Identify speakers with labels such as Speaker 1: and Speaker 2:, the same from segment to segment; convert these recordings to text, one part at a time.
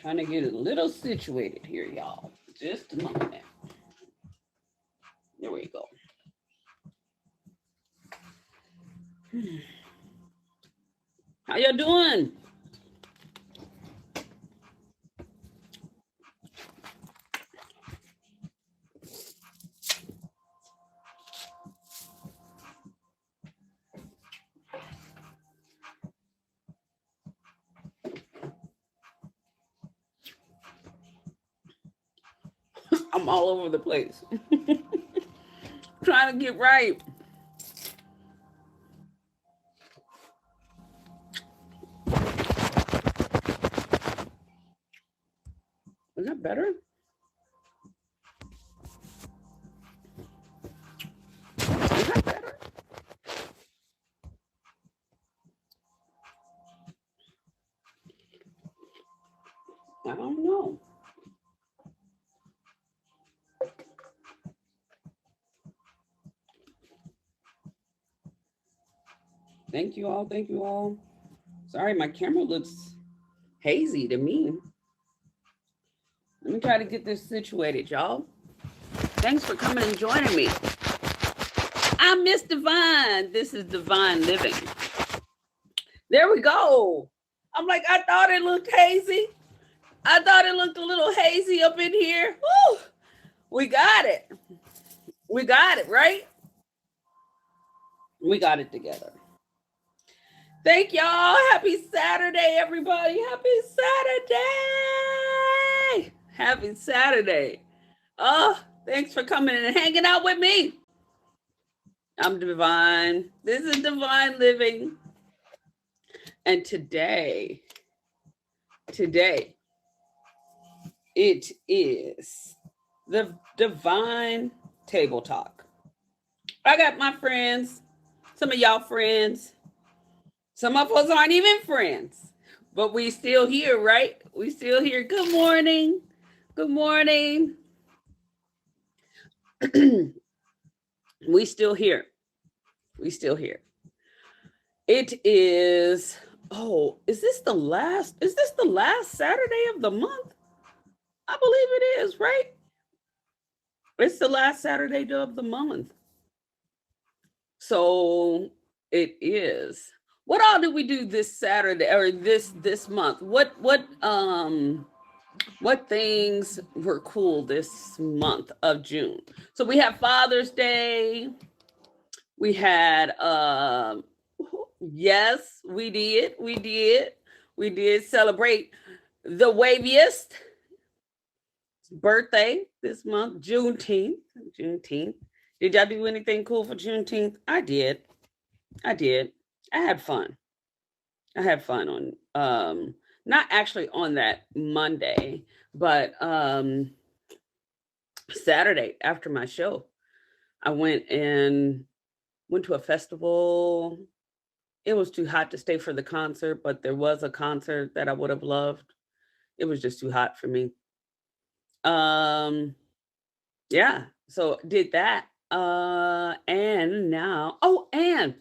Speaker 1: Trying to get a little situated here, y'all. Just a moment. There we go. How y'all doing? I'm all over the place. Trying to get right. Is that better? Is that better? I don't know. Thank you all. Thank you all. Sorry, my camera looks hazy to me. Let me try to get this situated, y'all. Thanks for coming and joining me. I'm Miss Divine. This is Divine Living. There we go. I'm like, I thought it looked hazy. I thought it looked a little hazy up in here. Woo! We got it. We got it, right? We got it together. Thank y'all. Happy Saturday, everybody. Happy Saturday. Happy Saturday. Oh, thanks for coming and hanging out with me. I'm Divine. This is Divine Living. And today, it is the Divine Table Talk. I got my friends, some of y'all friends. Some of us aren't even friends, but we still here, right? We still here. Good morning. Good morning. We still here. We still here. It is, is this the last Saturday of the month? I believe it is, right? It's the last Saturday of the month. So it is. What all did we do this Saturday or this month? What things were cool this month of June? So we have Father's Day. We had yes, we did celebrate the waviest birthday this month, Juneteenth. Did y'all do anything cool for Juneteenth? I did. I had fun. On not actually on that Monday, but Saturday after my show. I went to a festival. It was too hot to stay for the concert, but there was a concert that I would have loved. It was just too hot for me. Yeah, so did that. And now, and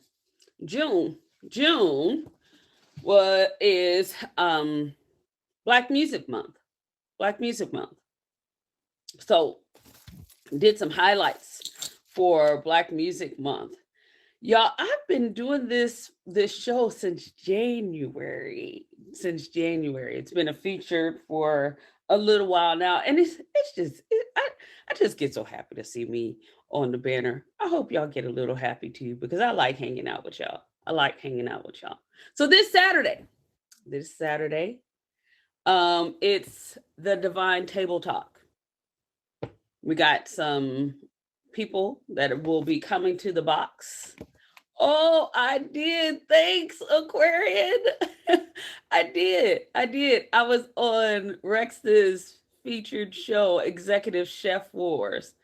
Speaker 1: June is Black Music Month. So did some highlights for Black Music Month. Y'all, I've been doing this show since January. It's been a feature for a little while now, and I just get so happy to see me on the banner. I hope y'all get a little happy too, because I like hanging out with y'all. So this Saturday, it's the Divine Table Talk. We got some people that will be coming to the box. Oh, I did. Thanks, Aquarian. I did. I was on Rex's featured show, Executive Chef Wars,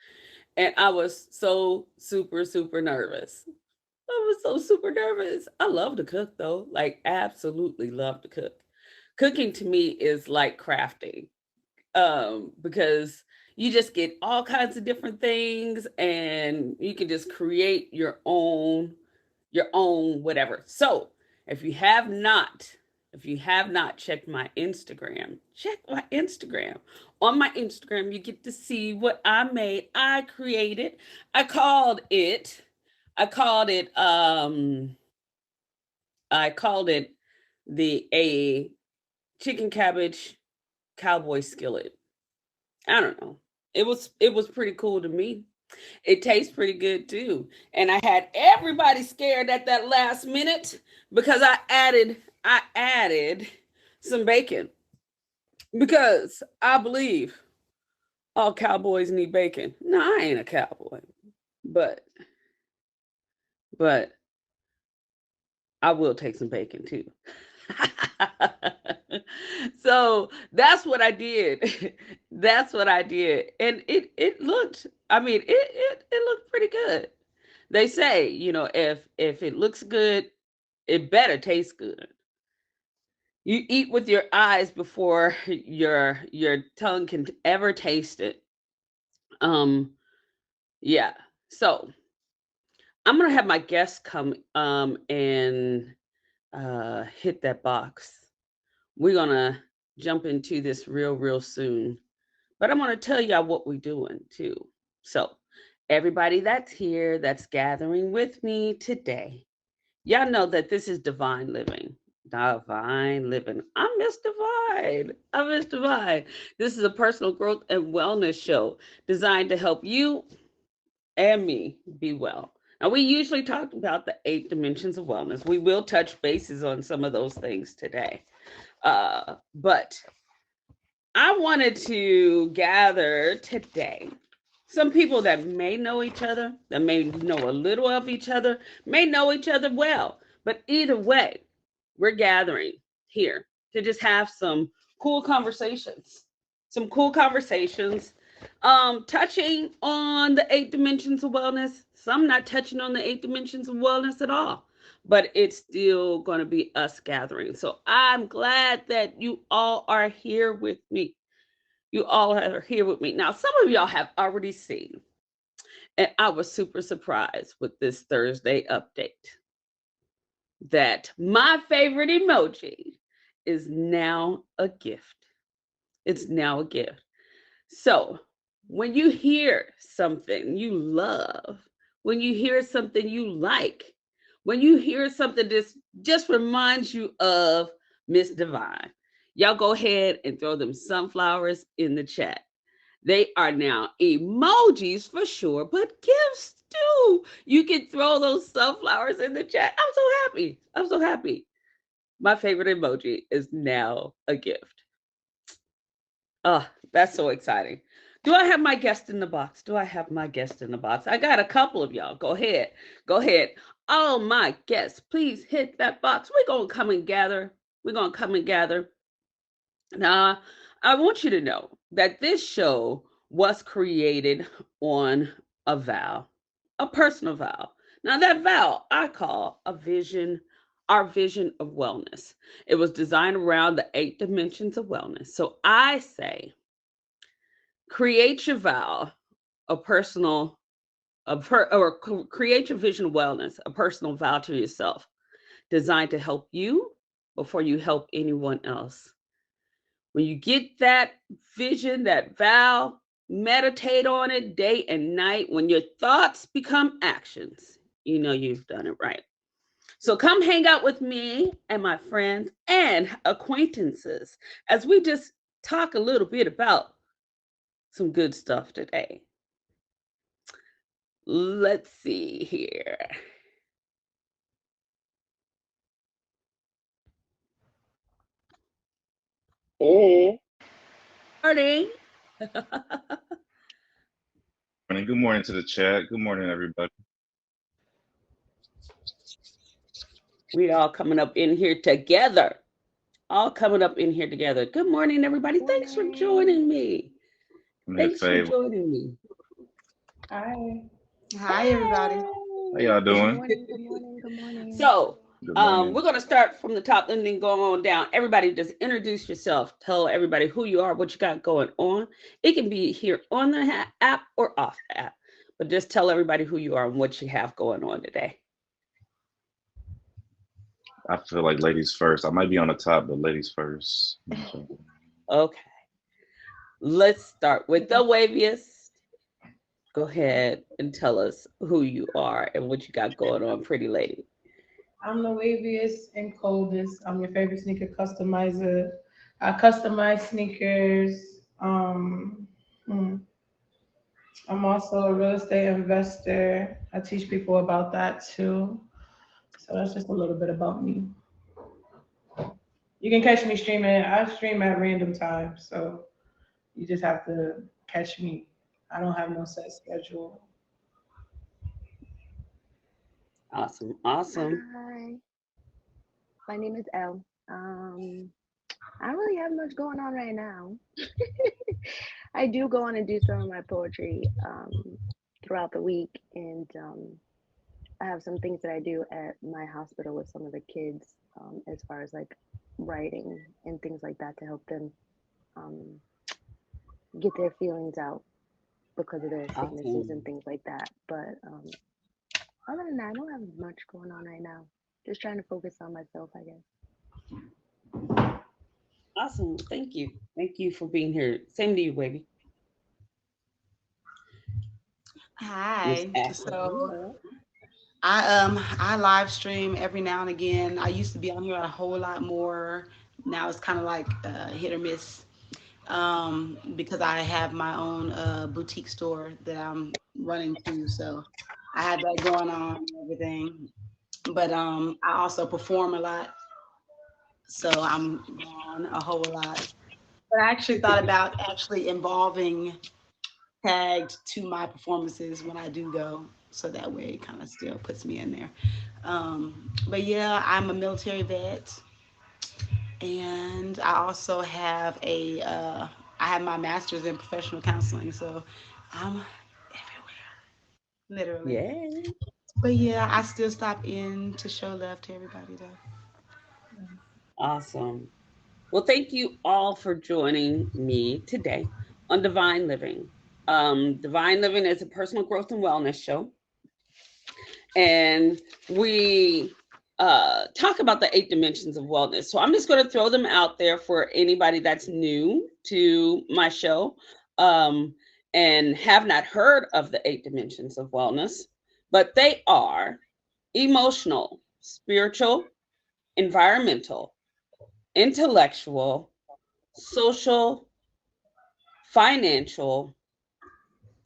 Speaker 1: and I was so super, super nervous. I love to cook, though. Like, absolutely love to cook. Cooking to me is like crafting, because you just get all kinds of different things, and you can just create your own whatever. So if you have not If you have not checked my Instagram, check my Instagram. On my Instagram, you get to see what I made. I created. I called it. I called it. I called it a chicken cabbage cowboy skillet. I don't know. It was pretty cool to me. It tastes pretty good too. And I had everybody scared at that last minute because I added some bacon because I believe all cowboys need bacon. No, I ain't a cowboy, but but I will take some bacon too. So that's what I did. That's what I did. And it looked, I mean, it looked pretty good. They say, if it looks good, it better taste good. You eat with your eyes before your tongue can ever taste it. Um, yeah. So I'm gonna have my guests come and hit that box. We're gonna jump into this real soon. But I'm gonna tell y'all what we're doing too. So everybody that's here, that's gathering with me today, y'all know that this is Divine Living. Divine Living. I'm Miss Divine. I'm Miss Divine. This is a personal growth and wellness show designed to help you and me be well. Now, we usually talk about the 8 dimensions of wellness. We will touch bases on some of those things today. But I wanted to gather today some people that may know each other, that may know a little of each other, may know each other well. But either way, we're gathering here to just have some cool conversations. Some cool conversations. Touching on the 8 dimensions of wellness. Some not touching on the 8 dimensions of wellness at all. But it's still going to be us gathering. So I'm glad that you all are here with me. You all are here with me. Now, some of y'all have already seen, and I was super surprised with this Thursday update, that my favorite emoji is now a gift. It's now a gift. So when you hear something you love, when you hear something you like, when you hear something that just reminds you of Miss Divine, y'all go ahead and throw them sunflowers in the chat. They are now emojis for sure, but gifts too. You can throw those sunflowers in the chat. I'm so happy. I'm so happy. My favorite emoji is now a gift. Oh, that's so exciting. Do I have my guest in the box? Do I have my guest in the box? I got a couple of y'all. Go ahead. Go ahead. All my guests, please hit that box. We're going to come and gather. We're going to come and gather. Now, I want you to know that this show was created on a vow, a personal vow. Now, that vow I call a vision, our vision of wellness. It was designed around the 8 dimensions of wellness. So I say, create your vow, a personal, create your vision of wellness, a personal vow to yourself, designed to help you before you help anyone else. When you get that vision, that vow, meditate on it day and night. When your thoughts become actions, you know you've done it right. So come hang out with me and my friends and acquaintances as we just talk a little bit about some good stuff today. Let's see here.
Speaker 2: Hey.
Speaker 1: Morning.
Speaker 2: Good morning to the chat. Good morning, everybody.
Speaker 1: We all coming up in here together. All coming up in here together. Good morning, everybody. Thanks for joining me. Thanks for joining me.
Speaker 3: Hi.
Speaker 4: Hi, everybody.
Speaker 2: How y'all doing?
Speaker 4: Good morning. Good morning.
Speaker 1: So,
Speaker 2: Good morning.
Speaker 1: we're going to start from the top and then go on down. Everybody just introduce yourself. Tell everybody who you are, what you got going on. It can be here on the app or off the app, but just tell everybody who you are and what you have going on today.
Speaker 2: I feel like ladies first. I might be on the top, but ladies first.
Speaker 1: Okay. Let's start with the waviest. Go ahead and tell us who you are and what you got going on, pretty lady.
Speaker 3: I'm the waviest and coldest. I'm your favorite sneaker customizer. I customize sneakers. Hmm. I'm also a real estate investor. I teach people about that too. So that's just a little bit about me. You can catch me streaming. I stream at random times, so you just have to catch me. I don't have no set schedule.
Speaker 1: Awesome. Awesome.
Speaker 4: Hi, my name is Elle. I don't really have much going on right now. I do go on and do some of my poetry throughout the week, and I have some things that I do at my hospital with some of the kids as far as like writing and things like that to help them um, get their feelings out because of their sicknesses and
Speaker 1: Awesome.
Speaker 4: things like that. But other than that, I don't have much going on right now. Just trying to focus on myself, I guess.
Speaker 1: Awesome. Thank you. Thank you for being here. Same to you, baby. Miss
Speaker 5: Hi.
Speaker 1: Ashley.
Speaker 5: So I live stream every now and again. I used to be on here a whole lot more. Now it's kind of like hit or miss because I have my own boutique store that I'm running to. So I had that going on and everything. But I also perform a lot, so I'm gone a whole lot. But I actually thought about actually involving tagged to my performances when I do go. So that way it kind of still puts me in there. But yeah, I'm a military vet, and I also have I have my master's in professional counseling. So I'm everywhere, literally.
Speaker 1: Yeah.
Speaker 5: But yeah, I still stop in to show love to everybody though.
Speaker 1: Awesome. Well, thank you all for joining me today on Divine Living. Divine Living is a personal growth and wellness show, and we talk about the 8 dimensions of wellness. So I'm just going to throw them out there for anybody that's new to my show and have not heard of the 8 dimensions of wellness, but they are emotional, spiritual, environmental, intellectual, social, financial,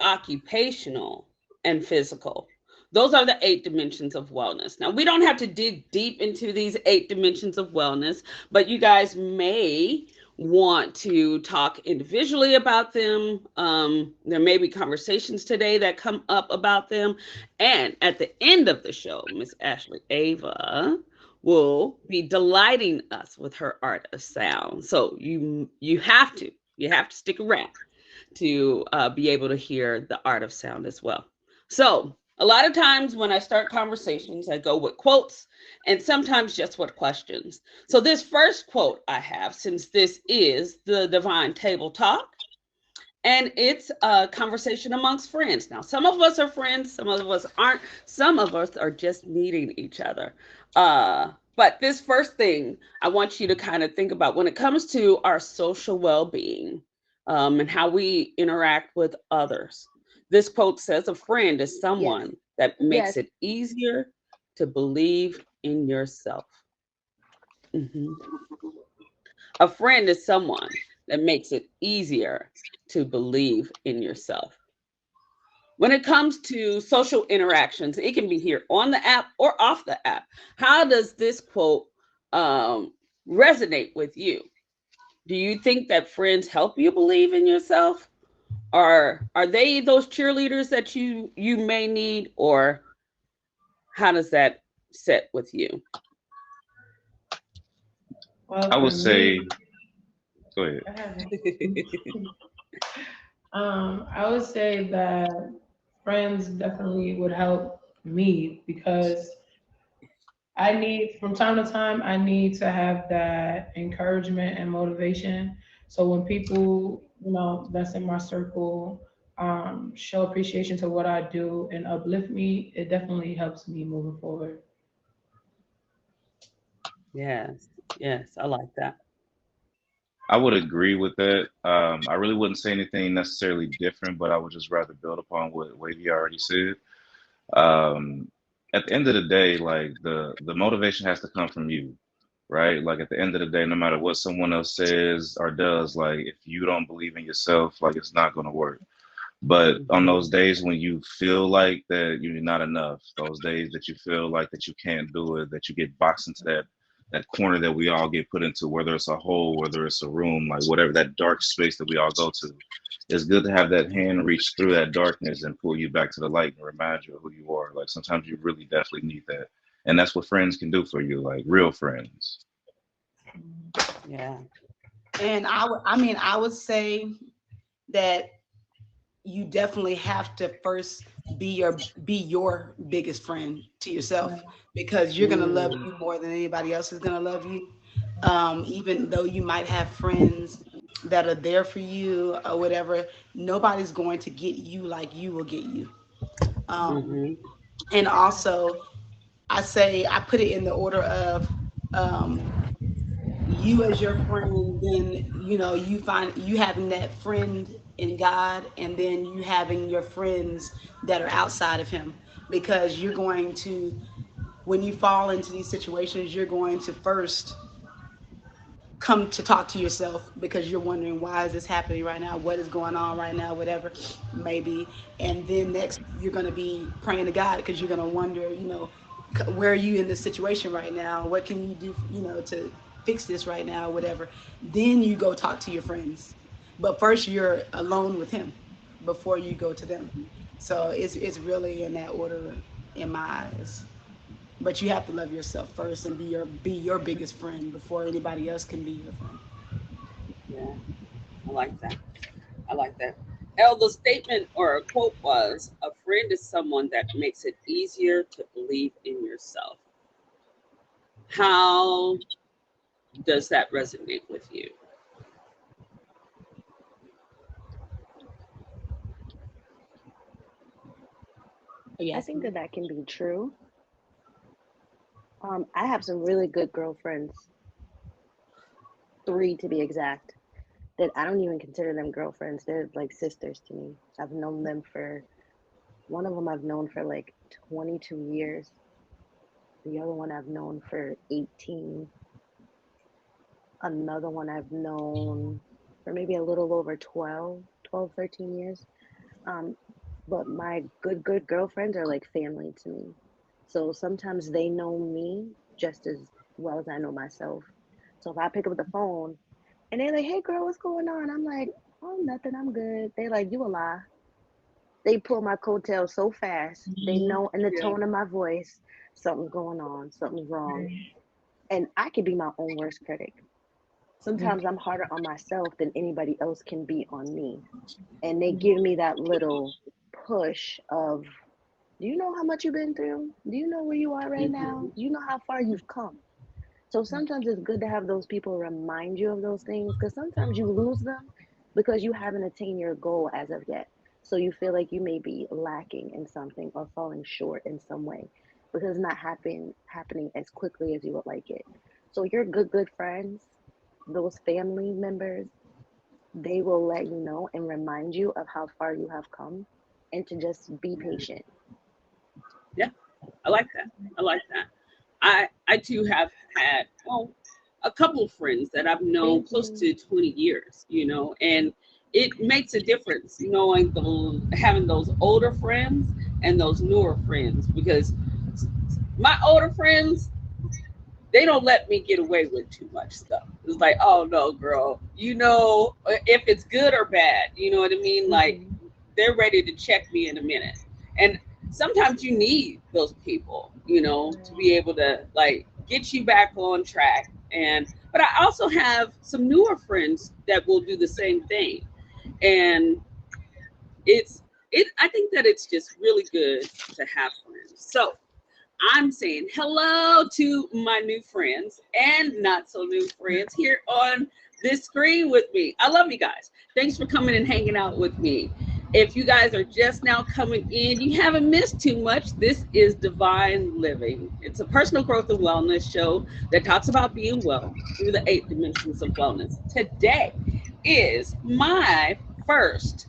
Speaker 1: occupational, and physical. Those are the 8 dimensions of wellness. Now, we don't have to dig deep into these 8 dimensions of wellness, but you guys may want to talk individually about them. There may be conversations today that come up about them. And at the end of the show, Miss Ashley Ava will be delighting us with her art of sound. So you have to stick around to be able to hear the art of sound as well. So, a lot of times when I start conversations, I go with quotes and sometimes just with questions. So, this first quote I have, since this is the Divine Table Talk, and it's a conversation amongst friends. Now, some of us are friends, some of us aren't, some of us are just meeting each other. But this first thing I want you to kind of think about when it comes to our social well being and how we interact with others. This quote says, "A friend is
Speaker 4: Yes,
Speaker 1: someone that
Speaker 4: yes.
Speaker 1: makes it easier to believe in yourself." Mhm. A friend is someone that makes it easier to believe in yourself. When it comes to social interactions, it can be here on the app or off the app. How does this quote um, resonate with you? Do you think that friends help you believe in yourself? Or are they those cheerleaders that you may need? Or how does that sit with you?
Speaker 3: Well,
Speaker 2: I
Speaker 3: for
Speaker 2: would
Speaker 3: me,
Speaker 2: say, go ahead.
Speaker 3: I haven't. I would say that friends definitely would help me because I need, from time to time, I need to have that encouragement and motivation. So when people, that's in my circle, show appreciation to what I do and uplift me, it definitely helps me moving forward.
Speaker 1: Yes. Yes. I like that.
Speaker 2: I would agree with that. I really wouldn't say anything necessarily different, but I would just rather build upon what Wavy already said. Um, at the end of the day, like the motivation has to come from you, right? Like at the end of the day, no matter what someone else says or does, like if you don't believe in yourself, like it's not going to work. But on
Speaker 1: Mhm.
Speaker 2: those days when you feel like that you're not enough, those days that you feel like that you can't do it, that you get boxed into that corner that we all get put into, whether it's a hole, whether it's a room, like whatever that dark space that we all go to, it's good to have that hand reach through that darkness and pull you back to the light and remind you of who you are. Like sometimes you really definitely need that. And that's what friends can do for you, like real friends.
Speaker 1: Yeah.
Speaker 5: And I would say that you definitely have to first be your biggest friend to yourself, because you're gonna love
Speaker 1: Mm.
Speaker 5: you more than anybody else is gonna love you. Even though you might have friends that are there for you or whatever, nobody's going to get you like you will get you. Um,
Speaker 1: Mhm.
Speaker 5: and also, I put it in the order of um, you as your friend, then you find you having that friend in God, and then you having your friends that are outside of Him, because you're going to, when you fall into these situations, you're going to first come to talk to yourself, because you're wondering, why is this happening right now, what is going on right now, whatever maybe. And then next you're going to be praying to God, because you're going to wonder, where are you in this situation right now, what can you do, to fix this right now, whatever. Then you go talk to your friends, but first you're alone with Him before you go to them. So it's really in that order in my eyes. But you have to love yourself first and be your biggest friend before anybody else can be your friend.
Speaker 1: Yeah. I like that. I like that. The statement or a quote was, "A friend is someone that makes it easier to believe in yourself." How does that resonate with you?
Speaker 4: I think that that can be true. I have some really good girlfriends, three to be exact, that I don't even consider them girlfriends. They're like sisters to me. I've known them for, one of them I've known for like 22 years. The other one I've known for 18. Another one I've known for maybe a little over 13 years. Um, but my good girlfriends are like family to me. So sometimes they know me just as well as I know myself. So if I pick up the phone and they're like, "Hey girl, what's going on?" I'm like, "Oh, nothing, I'm good." They like, "You a lie." They pull my coattails so fast. They know in the
Speaker 1: Yeah.
Speaker 4: tone of my voice something's going on, something's wrong. And I could be my own worst critic. Sometimes I'm harder on myself than anybody else can be on me. And they give me that little push of, "Do you know how much you've been through? Do you know where you are right now?
Speaker 1: Mhm.
Speaker 4: Do you know how far you've come?" So sometimes it's good to have those people remind you of those things, because sometimes you lose them because you haven't attained your goal as of yet. So you feel like you may be lacking in something or falling short in some way because it's not happening as quickly as you would like it. So your good friends, those family members, they will let you know and remind you of how far you have come and to just be patient.
Speaker 1: Yeah, I like that. I like that. I too have had, well, a couple of friends that I've known
Speaker 4: Thank
Speaker 1: close
Speaker 4: you.
Speaker 1: to 20 years, and it makes a difference knowing those, having those older friends and those newer friends, because my older friends, they don't let me get away with too much stuff. It's like, "Oh no, girl, if it's good or bad, you know what I mean?" Like,
Speaker 4: Hmm.
Speaker 1: they're ready to check me in a minute. And sometimes you need those people, to be able to like get you back on track. And but I also have some newer friends that will do the same thing. And it's I think that it's just really good to have friends. So I'm saying hello to my new friends and not so new friends here on this screen with me. I love you guys. Thanks for coming and hanging out with me. If you guys are just now coming in, you haven't missed too much. This is Divine Living. It's a personal growth and wellness show that talks about being well through the 8 dimensions of wellness. Today is my first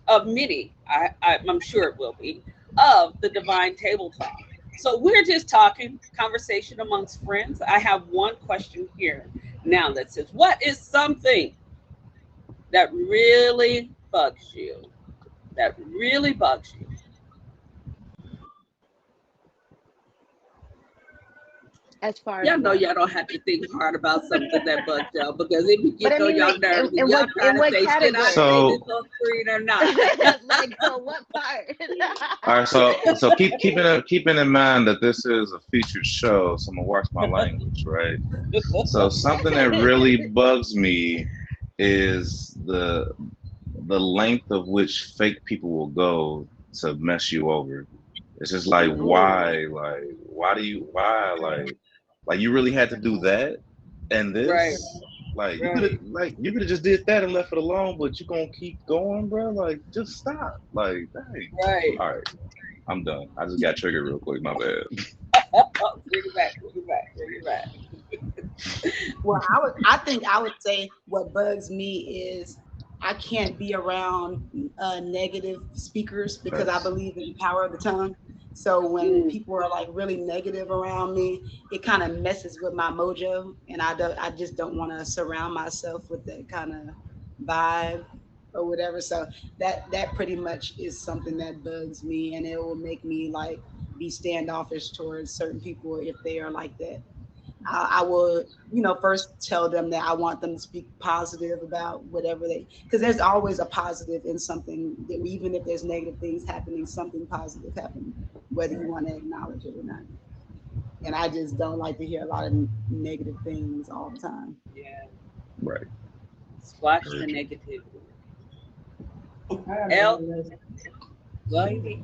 Speaker 1: of many, I'm sure it will be, of the Divine Table Talk. So we're just talking, conversation amongst friends. I have one question here now that says, what is something that really bugs you? That really bugs you?
Speaker 4: As far as
Speaker 1: Y'all know
Speaker 4: what?
Speaker 1: y'all don't have to think hard about something that bugs y'all, because if you
Speaker 4: But
Speaker 1: get
Speaker 4: I
Speaker 1: on
Speaker 4: mean,
Speaker 1: y'all
Speaker 4: like,
Speaker 1: nerves
Speaker 4: in
Speaker 1: and y'all
Speaker 4: what
Speaker 1: try to say, should I
Speaker 4: category?
Speaker 1: say
Speaker 2: So,
Speaker 1: this on screen or not?
Speaker 4: Like, so what part?
Speaker 2: all right, so keeping in mind that this is a featured show, so I'm gonna watch my language, right? So something that really bugs me is the length of which fake people will go to mess you over. It's just like,
Speaker 1: Ooh,
Speaker 2: why do you, why, like you really had to do that and
Speaker 1: right,
Speaker 2: this? Like
Speaker 1: right,
Speaker 2: you could have just did that and left it alone, but you gonna keep going, bro? Like, just stop. Like, dang.
Speaker 1: right.
Speaker 2: All right, I'm done. I just got triggered real quick. My bad.
Speaker 1: Oh, bring it back, bring it back, bring it back.
Speaker 5: Well, I think I would say what bugs me is I can't be around negative speakers because I
Speaker 2: Facts.
Speaker 5: believe in the power of the tongue. So when
Speaker 1: Mm,
Speaker 5: people are like really negative around me, it kind of messes with my mojo, and I just don't want to surround myself with that kind of vibe or whatever. So that pretty much is something that bugs me, and it will make me like be standoffish towards certain people if they are like that. I will, first tell them that I want them to speak positive about whatever because there's always a positive in something, that even if there's negative things happening, something positive happening, whether you want to acknowledge it or not. And I just don't like to hear a lot of negative things all the time.
Speaker 1: yeah,
Speaker 2: Right.
Speaker 1: squash the
Speaker 2: Very true.
Speaker 1: negativity.
Speaker 3: I got a
Speaker 1: L,
Speaker 3: list.
Speaker 1: lady.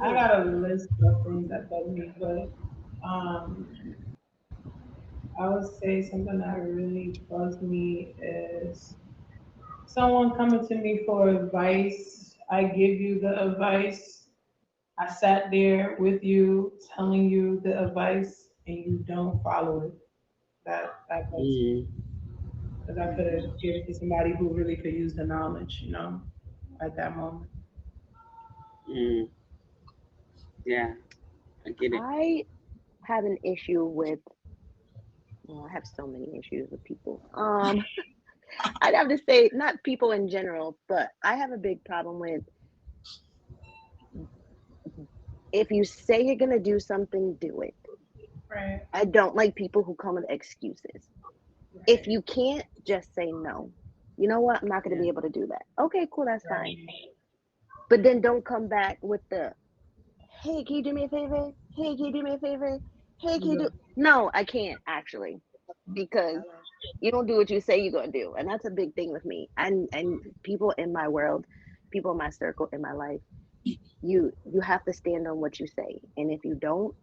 Speaker 3: I got a list of things that bug me, but um, I would say something that really bugs me is someone coming to me for advice. I give you the advice. I sat there with you, telling you the advice, and you don't follow it. That bugs me
Speaker 1: Mm,
Speaker 3: because I could have given it to somebody who really could use the knowledge, at that moment.
Speaker 1: mm, yeah, I get it.
Speaker 4: I have an issue with, well, I have so many issues with people. I'd have to say not people in general, but I have a big problem with, if you say you're gonna do something, do it.
Speaker 3: Right.
Speaker 4: I don't like people who come with excuses. If you can't, just say no. You know what? I'm not gonna
Speaker 1: Yeah,
Speaker 4: be able to do that. Okay, cool, that's fine.
Speaker 3: Right.
Speaker 4: But then don't come back with the, hey, can you do me a favor? Hey, can you do me a favor? Hey, can you
Speaker 3: Yeah.
Speaker 4: do? No, I can't actually, because you don't do what you say you're gonna do, and that's a big thing with me. And people in my world, people in my circle, in my life, you have to stand on what you say, and if you don't,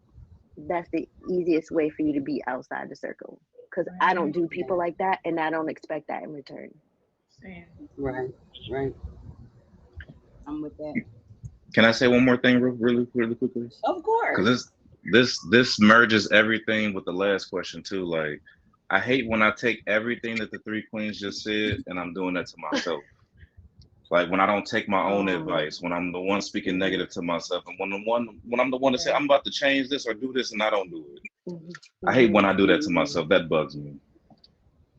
Speaker 4: that's the easiest way for you to be outside the circle. Because I don't
Speaker 3: Right.
Speaker 4: do people like that, and I don't expect that in return.
Speaker 3: Same.
Speaker 1: right, right.
Speaker 5: I'm with that.
Speaker 2: Can I say one more thing really quickly?
Speaker 1: Of
Speaker 2: Because
Speaker 1: course.
Speaker 2: this merges everything with the last question too. Like, I hate when I take everything that the three queens just said and I'm doing that to myself. Like when I don't take my own
Speaker 5: Um,
Speaker 2: advice, when I'm the one speaking negative to myself, and when I'm the one to say
Speaker 3: Right.
Speaker 2: I'm about to change this or do this and I don't do it.
Speaker 4: Hmm.
Speaker 2: I hate
Speaker 4: Hmm.
Speaker 2: when I do that to
Speaker 1: Mm,
Speaker 2: myself. That bugs me.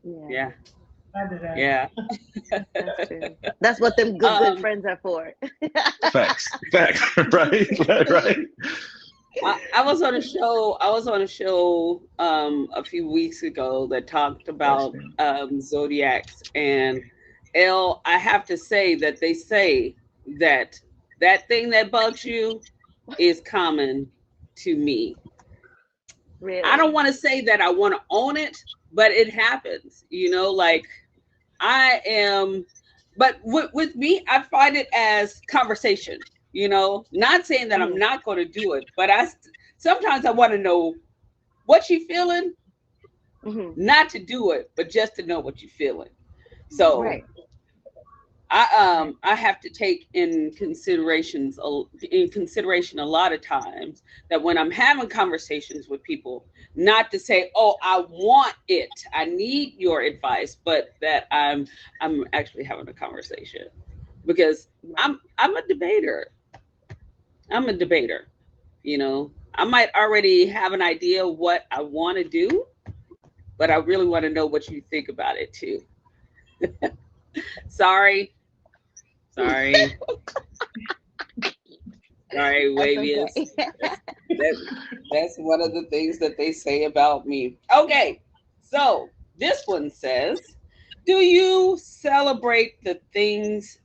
Speaker 4: Yeah,
Speaker 1: yeah,
Speaker 3: I do that.
Speaker 1: yeah.
Speaker 4: that's true. That's what them good
Speaker 1: um,
Speaker 4: friends are for.
Speaker 2: Facts, right.
Speaker 1: I was on a show. I was on a show a few weeks ago that talked about
Speaker 2: Question.
Speaker 1: zodiacs, and L. I have to say that they say that that thing that bugs you is common to me. I
Speaker 4: Really?
Speaker 1: don't want to say that I want to own it, but it happens. Like I am, but with me, I find it as conversation. Not saying that I'm
Speaker 4: Hmm.
Speaker 1: not going to do it, but sometimes I want to know what you feeling,
Speaker 4: Hmm.
Speaker 1: not to do it, but just to know what you're feeling. So
Speaker 4: Right.
Speaker 1: I have to take in consideration a lot of times that when I'm having conversations with people, not to say, "Oh, I want it, I need your advice," but that I'm actually having a conversation because I'm a debater. I'm a debater. You know, I might already have an idea what I want to do, but I really want to know what you think about it too. Sorry, sorry, sorry,
Speaker 4: That's
Speaker 1: Wavius.
Speaker 4: okay.
Speaker 1: That, that's one of the things that they say about me. Okay, so this one says, do you celebrate the things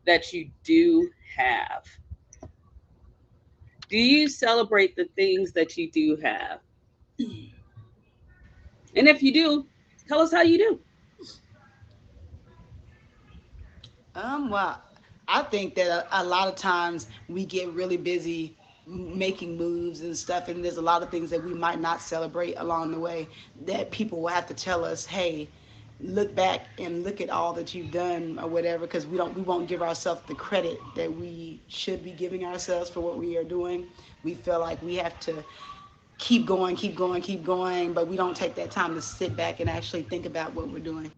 Speaker 1: that you do have? Do you celebrate the things that you do have? And if you do, tell us how you do.
Speaker 5: Well, I think that a lot of times we get really busy making moves and stuff, and there's a lot of things that we might not celebrate along the way that people will have to tell us, hey, look back and look at all that you've done or whatever, because we won't give ourselves the credit that we should be giving ourselves for what we are doing. We feel like we have to keep going, keep going, keep going, but we don't take that time to sit back and actually think about what we're doing.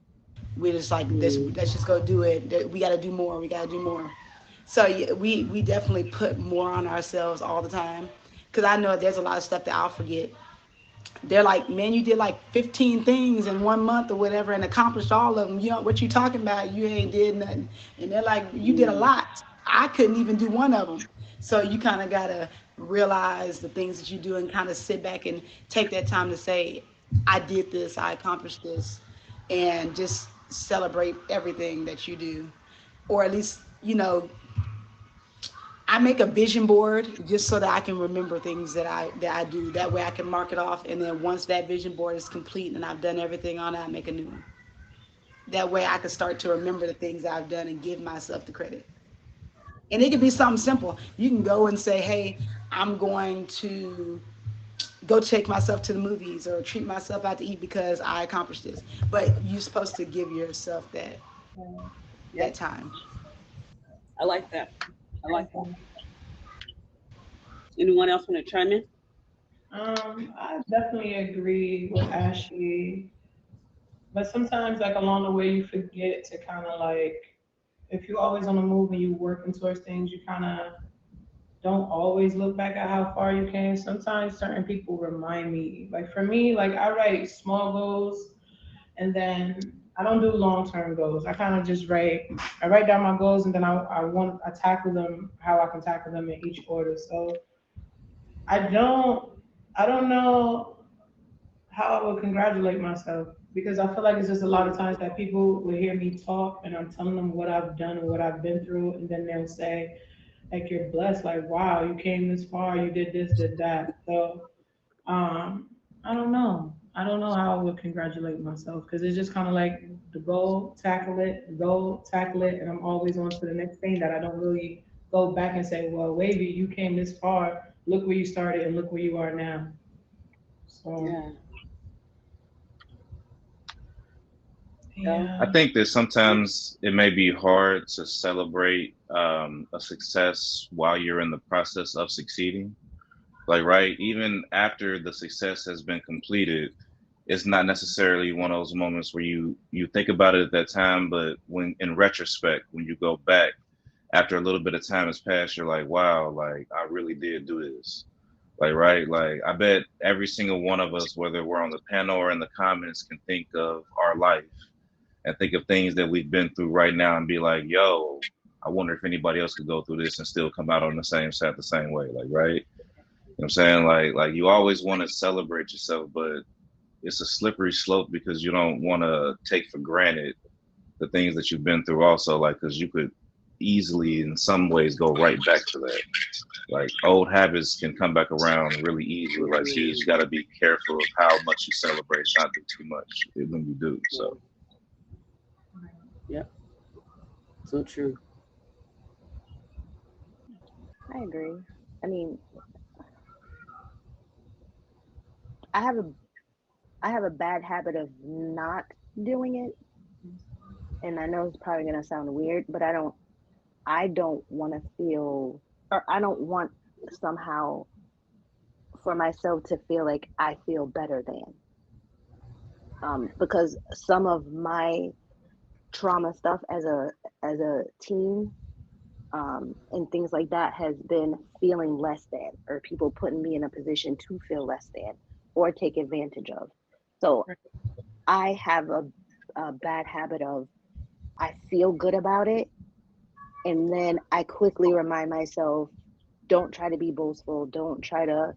Speaker 5: We're just like, let's just go do it. We got to do more. We got to do more. So yeah, we definitely put more on ourselves all the time. Cause I know there's a lot of stuff that I'll forget. They're like, man, you did like 15 things in 1 month or whatever and accomplished all of them. You know what you talking about? You ain't did nothing. And they're like, you did a lot. I couldn't even do one of them. So you kind of gotta realize the things that you do and kind of sit back and take that time to say, I did this, I accomplished this, and just celebrate everything that you do, or at least I make a vision board just so that I can remember things that I do. That way I can mark it off, and then once that vision board is complete and I've done everything on it, I make a new one. That way I can start to remember the things I've done and give myself the credit. And it could be something simple. You can go and say, "Hey, I'm going to go take myself to the movies or treat myself out to eat because I accomplished this." But you're supposed to give yourself that
Speaker 1: Yep,
Speaker 5: time.
Speaker 1: I like that. I like that. Anyone else want to chime in?
Speaker 3: I definitely agree with Ashley, but sometimes, like along the way, you forget to kind of like, if you're always on the move and you working towards things, you kind of don't always look back at how far you came. Sometimes certain people remind me. Like for me, like I write small goals and then I don't do long term goals. I kind of just I write down my goals and then I tackle them how I can tackle them in each order. So I don't I don't know how I would congratulate myself because I feel like it's just a lot of times that people will hear me talk and I'm telling them what I've done and what I've been through, and then they'll say, like, you're blessed, like, wow, you came this far, you did this, did that. So, I don't know. I don't know how I would congratulate myself because it's just kind of like the goal, tackle it, and I'm always on to the next thing that I don't really go back and say, well, Wavy, you came this far, look where you started and look where you are now. So,
Speaker 1: Yeah. Yeah.
Speaker 2: I
Speaker 3: yeah.
Speaker 2: think that sometimes it may be hard to celebrate a success while you're in the process of succeeding. Like, right, even after the success has been completed, it's not necessarily one of those moments where you think about it at that time, but when in retrospect, when you go back after a little bit of time has passed, you're like, wow, like I really did do this. Like, right, like I bet every single one of us, whether we're on the panel or in the comments, can think of our life and think of things that we've been through right now and be like, yo, I wonder if anybody else could go through this and still come out on the same side the same way. Like, right? You know what I'm saying? Like you always want to celebrate yourself, but it's a slippery slope because you don't want to take for granted the things that you've been through also, like, because you could easily in some ways go right back to that. Like old habits can come back around really easily. Like, so you just got to be careful of how much you celebrate, not do too much when you do. So
Speaker 1: Yep. So true.
Speaker 4: I agree. I mean, I have a I have a bad habit of not doing it. and I know it's probably gonna sound weird, but I don't want to feel, or I don't want somehow for myself to feel like I feel better than, because some of my trauma stuff as a teen, and things like that has been feeling less than, or people putting me in a position to feel less than or take advantage of. So I have a bad habit of, I feel good about it, and then I quickly remind myself, don't try to be boastful, don't try to,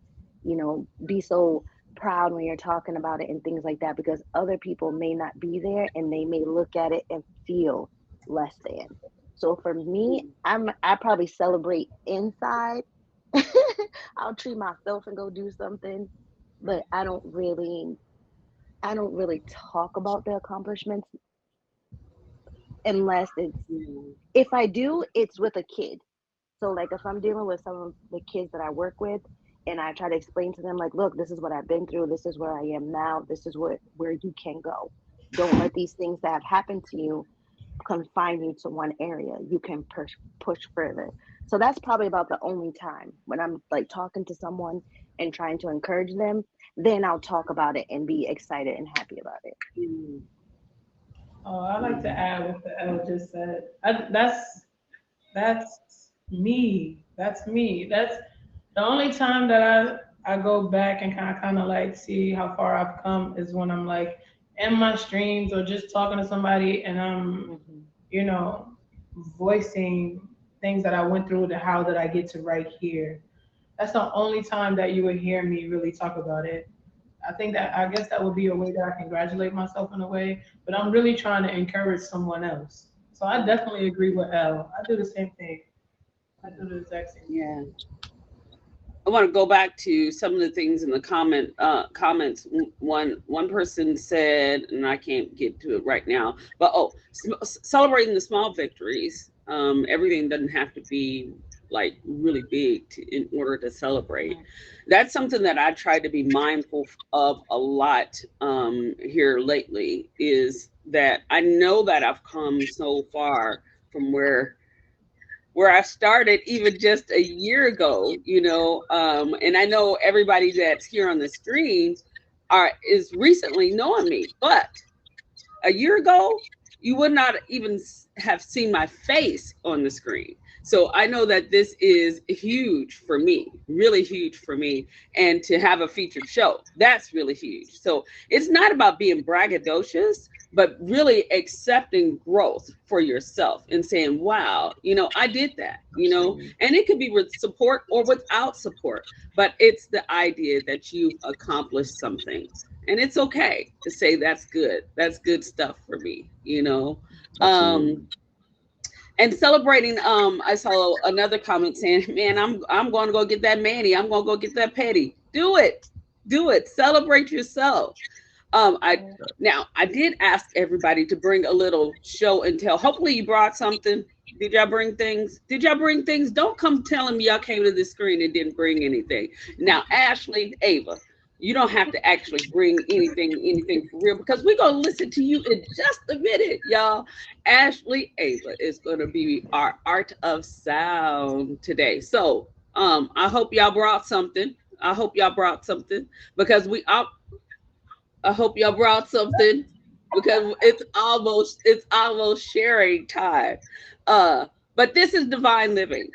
Speaker 4: be so proud when you're talking about it and things like that, because other people may not be there and they may look at it and feel less than. So for me, I probably celebrate inside. I'll treat myself and go do something, but I don't really talk about the accomplishments unless it's, if I do, it's with a kid. So like if I'm dealing with some of the kids that I work with, and I try to explain to them, like, look, this is what I've been through, this is where I am now, this is where you can go. Don't let these things that have happened to you confine you to one area. You can push further. So that's probably about the only time when I'm like talking to someone and trying to encourage them, then I'll talk about it and be excited and happy about it.
Speaker 3: Oh, I like to add what the L just said. That's me. That's me. That's the only time that I go back and kind of like see how far I've come is when I'm like in my streams or just talking to somebody and I'm,
Speaker 4: Hmm.
Speaker 3: you know, voicing things that I went through to how did I get to right here. That's the only time that you would hear me really talk about it. I guess that would be a way that I congratulate myself in a way, but I'm really trying to encourage someone else. So I definitely agree with L. I do the same thing. I do the exact same thing.
Speaker 1: Yeah. I want to go back to some of the things in the comments. One person said, and I can't get to it right now, but celebrating the small victories. Everything doesn't have to be like really big in order to celebrate. That's something that I try to be mindful of a lot here lately. Is that I know that I've come so far from where I started even just a year ago, and I know everybody that's here on the screen is recently knowing me, but a year ago, you would not even have seen my face on the screen. So I know that this is huge for me, really huge for me. And to have a featured show, that's really huge. So it's not about being braggadocious, but really accepting growth for yourself and saying, wow, I did that, and it could be with support or without support, but it's the idea that you've accomplished something, and it's okay to say that's good stuff for me.
Speaker 2: Absolutely.
Speaker 1: um and celebrating, I saw another comment saying, man, I'm going to go get that manny, I'm going to go get that petty. Do it, celebrate yourself. I
Speaker 4: Right.
Speaker 1: Now I did ask everybody to bring a little show and tell. Hopefully you brought something. Did y'all bring things? Don't come telling me y'all came to the screen and didn't bring anything. Now Ashley, Ava, you don't have to actually bring anything for real, because we're gonna listen to you in just a minute, y'all. Ashley, Ava is gonna be our art of sound today. So I hope y'all brought something. Because I hope y'all brought something, because it's almost sharing time. Uh, but this is Divine Living.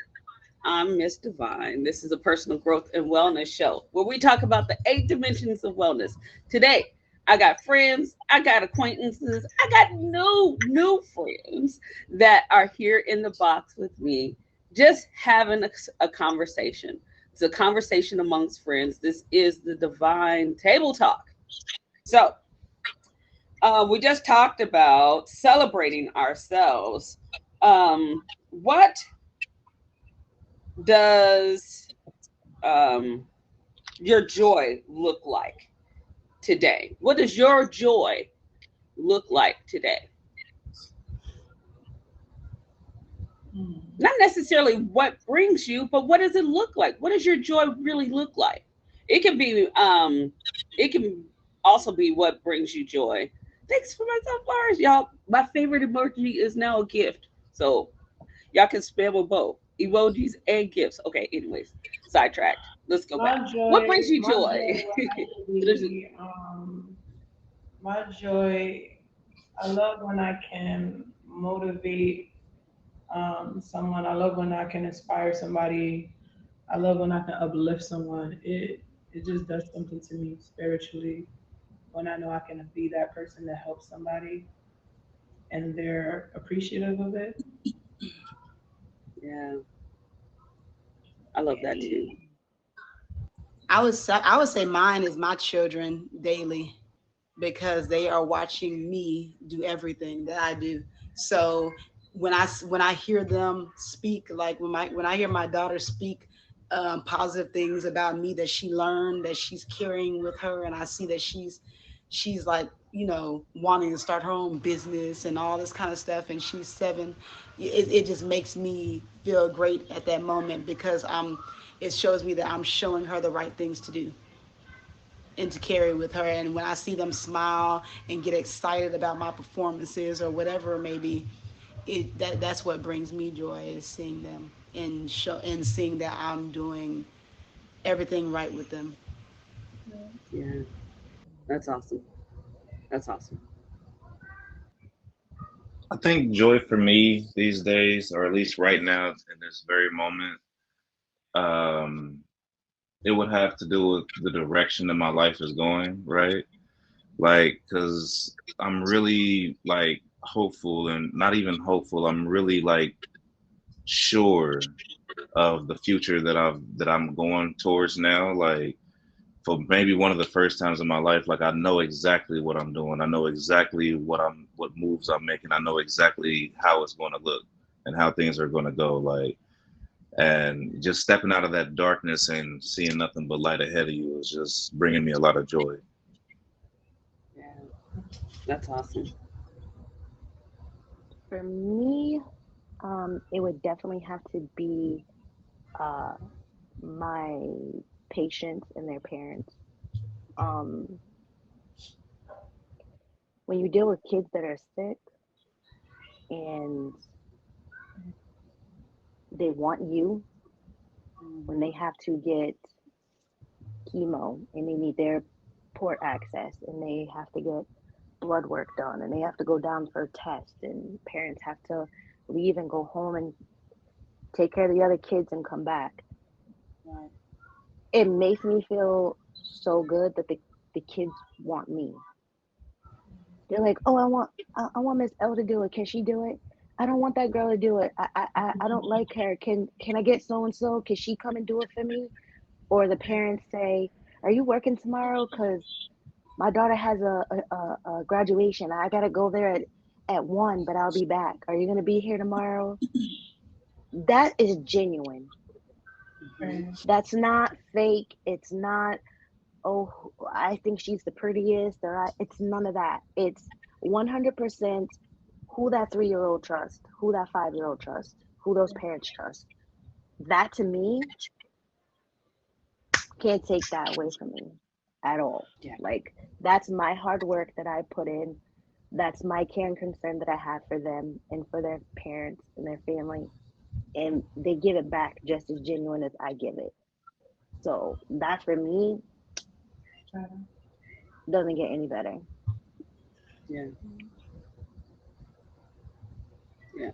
Speaker 1: I'm Miss Divine. This is a personal growth and wellness show where we talk about the 8 dimensions of wellness. Today, I got friends, I got acquaintances, I got new friends that are here in the box with me, just having a conversation. It's a conversation amongst friends. This is the Divine Table Talk. So, we just talked about celebrating ourselves. What does um, your joy look like today? What does your joy look like today?
Speaker 3: Hmm.
Speaker 1: Not necessarily what brings you, but what does it look like? What does your joy really look like? It can be, it can also be what brings you joy. Thanks for my sunflowers, y'all. My favorite emoji is now a gift, so y'all can spam them both, emojis and gifts. Okay, anyways, sidetracked. Let's go back. What brings you
Speaker 3: My
Speaker 1: joy?
Speaker 3: joy will
Speaker 1: There's a-
Speaker 3: actually, my joy, I love when I can motivate someone. I love when I can inspire somebody. I love when I can uplift someone. It just does something to me spiritually when I know I can be that person that helps somebody and they're appreciative of it.
Speaker 1: yeah, I love that too.
Speaker 5: I would say mine is my children daily because they are watching me do everything that I do. So when I hear them speak, like when I hear my daughter speak positive things about me that she learned that she's carrying with her, and I see that she's like wanting to start her own business and all this kind of stuff, and she's 7. It just makes me feel great at that moment because it shows me that I'm showing her the right things to do and to carry with her. And when I see them smile and get excited about my performances or whatever it may be, that's what brings me joy, is seeing them and seeing that I'm doing everything right with them.
Speaker 1: Yeah, that's awesome. That's awesome.
Speaker 2: I think joy for me these days, or at least right now in this very moment, um, it would have to do with the direction that my life is going, right? Like, because I'm really like hopeful, and not even hopeful, I'm really like sure of the future that I'm going towards now. Like, for maybe one of the first times in my life, like I know exactly what I'm doing. I know exactly what moves I'm making. I know exactly how it's going to look and how things are going to go. Like, and just stepping out of that darkness and seeing nothing but light ahead of you is just bringing me a lot of joy.
Speaker 1: Yeah, that's awesome.
Speaker 4: For me, it would definitely have to be uh, my patients and their parents. Um, when you deal with kids that are sick and they want you, when they have to get chemo and they need their port access and they have to get blood work done and they have to go down for a test and parents have to leave and go home and take care of the other kids and come back.
Speaker 1: Right.
Speaker 4: It makes me feel so good that the kids want me. They're like, oh, I want Miss L to do it. Can she do it? I don't want that girl to do it. I don't like her. Can I get so and so? Can she come and do it for me? Or the parents say, are you working tomorrow? Because my daughter has a graduation. I gotta go there at 1, but I'll be back. Are you gonna be here tomorrow? That is genuine.
Speaker 1: Mhm.
Speaker 3: Right.
Speaker 4: That's not fake. It's not, oh, I think she's the prettiest, it's none of that. It's 100% who that 3-year-old trust, who that 5-year-old trust, who those parents trust. That to me can't take that away from me at all.
Speaker 1: Yeah.
Speaker 4: Like, that's my hard work that I put in. That's my care and concern that I have for them and for their parents and their family. And they give it back just as genuine as I give it. So that for me doesn't get any better.
Speaker 1: Yeah. Yeah.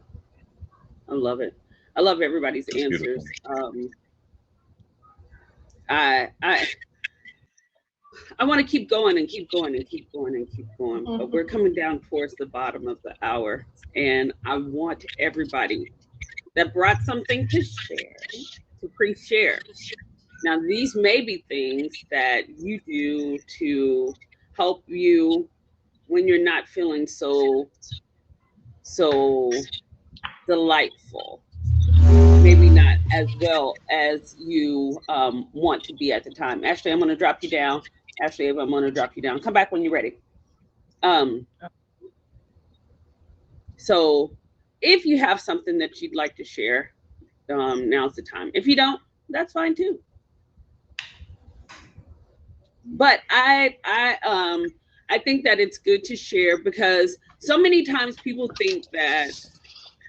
Speaker 1: I love it. I love everybody's
Speaker 2: That's beautiful.
Speaker 1: answers. I I want to keep going and keep going and keep going and keep going, but we're coming down towards the bottom of the hour, and I want everybody that brought something to share to pre-share. Now, these may be things that you do to help you when you're not feeling so delightful. Maybe not as well as you want to be at the time. Ashley, I'm going to drop you down. Ashley, I'm going to drop you down. Come back when you're ready. Um, so, if you have something that you'd like to share, now's the time. If you don't, that's fine too. But I I think that it's good to share because so many times people think that,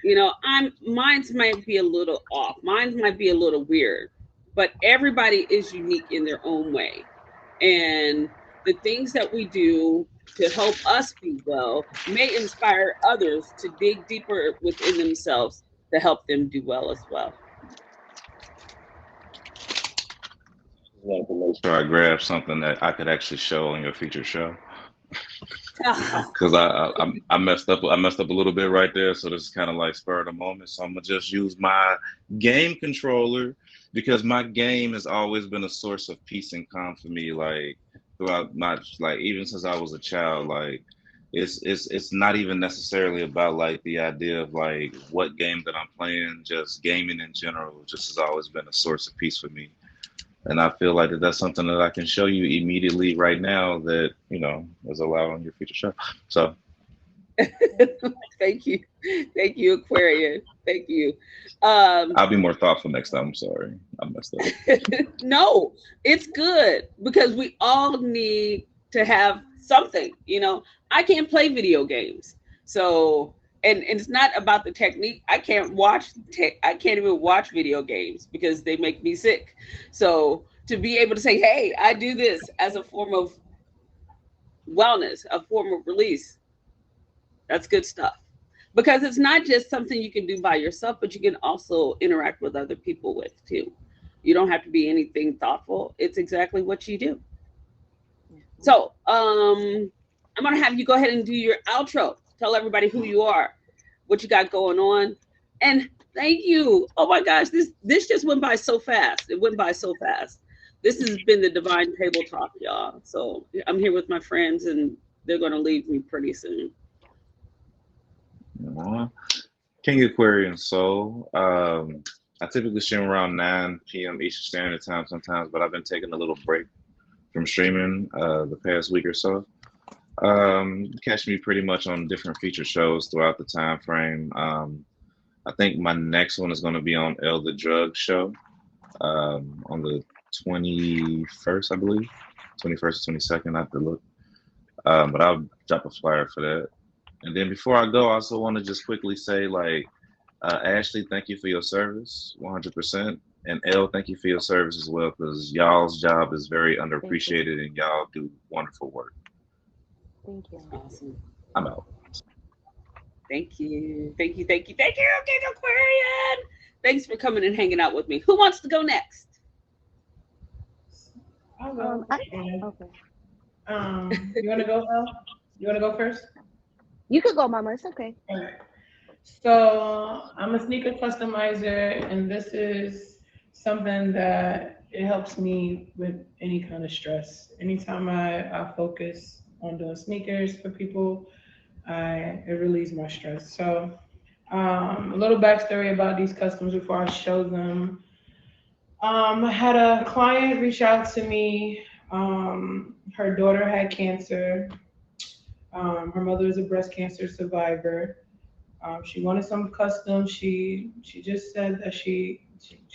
Speaker 1: you know, mine's might be a little off, mine's might be a little weird, but everybody is unique in their own way. And the things that we do to help us be well may inspire others to dig deeper within themselves to help them do well as well.
Speaker 2: Sure, I grabbed something that I could actually show on your featured show. Because I messed up a little bit right there, so this is kind of like spur of the moment. So I'm gonna just use my game controller because my game has always been a source of peace and calm for me. Like throughout my like even since I was a child, like it's not even necessarily about like the idea of like what game that I'm playing. Just gaming in general just has always been a source of peace for me. And I feel like that's something that I can show you immediately right now that, you know, is allowed on your feature show. So
Speaker 1: Thank you. Thank you, Aquarian. Thank you.
Speaker 2: I'll be more thoughtful next time. I'm sorry. I messed up.
Speaker 1: No, it's good because we all need to have something, you know. I can't play video games. So, and it's not about the technique. I can't even watch video games because they make me sick. So, to be able to say, "Hey, I do this as a form of wellness, a form of release." That's good stuff. Because it's not just something you can do by yourself, but you can also interact with other people with too. You don't have to be anything thoughtful. It's exactly what you do. So, I'm gonna have you go ahead and do your outro. Tell everybody who you are, what you got going on, and thank you. Oh my gosh, this just went by so fast. It went by so fast. This has been the Divine Table Talk, y'all. So I'm here with my friends, and they're gonna leave me pretty soon.
Speaker 2: Aw. King Aquarian Soul. I typically stream around 9 p.m. Eastern Standard Time sometimes, but I've been taking a little break from streaming the past week or so. Catch me pretty much on different feature shows throughout the time frame. I think my next one is going to be on El the Drug Show on the 21st, I believe. 21st or 22nd, I have to look. But I'll drop a flyer for that. And then before I go, I also want to just quickly say, like, Ashley, thank you for your service, 100%. And Elle, thank you for your service as well, because y'all's job is very underappreciated and y'all do wonderful work.
Speaker 4: Thank you.
Speaker 1: Awesome.
Speaker 2: I'm out.
Speaker 1: Thank you. Thank you. Thank you. Thank you, King Aquarian. Thanks for coming and hanging out with me. Who wants to go next?
Speaker 3: I'll go.
Speaker 4: Okay.
Speaker 3: You want to go, Elle? You want to go first?
Speaker 4: You could go, Mama. It's okay.
Speaker 3: All right. So I'm a sneaker customizer, and this is something that it helps me with any kind of stress. Anytime I focus on doing sneakers for people, it relieves my stress. So a little backstory about these customs before I show them. I had a client reach out to me. Her daughter had cancer. Her mother is a breast cancer survivor. She wanted some custom. She just said that she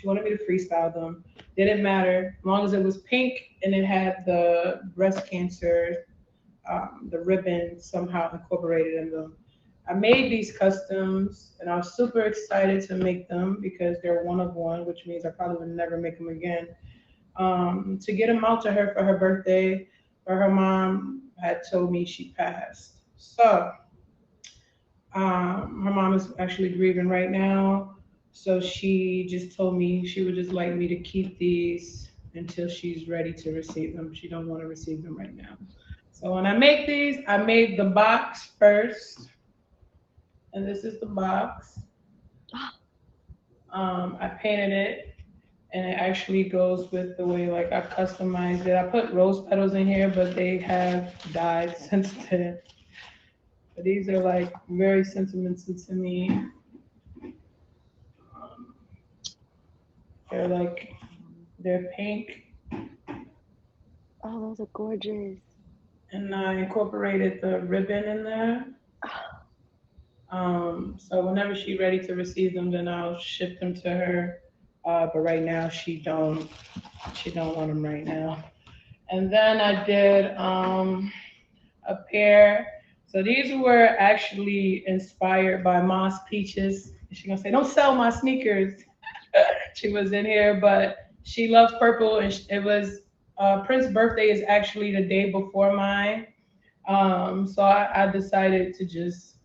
Speaker 3: wanted me to freestyle them. Didn't matter, as long as it was pink and it had the breast cancer, the ribbon somehow incorporated in them. I made these customs and I was super excited to make them because they're one of one, which means I probably would never make them again. To get them out to her for her birthday, but her mom had told me she passed. So her mom is actually grieving right now. So she just told me she would just like me to keep these until she's ready to receive them. She don't want to receive them right now. So when I make these, I made the box first. And this is the box. I painted it, and it actually goes with the way like I customized it. I put rose petals in here, but they have died since then. But these are like very sentimental to me. Um, they're pink,
Speaker 4: Oh, those are gorgeous.
Speaker 3: and I incorporated the ribbon in there. So whenever she's ready to receive them, then I'll ship them to her. But right now she don't want them right now. And then I did a pair. So these were actually inspired by Moss Peaches. She's gonna say, "Don't sell my sneakers." She was in here, but she loves purple, and it was Prince's birthday is actually the day before mine. So I decided to just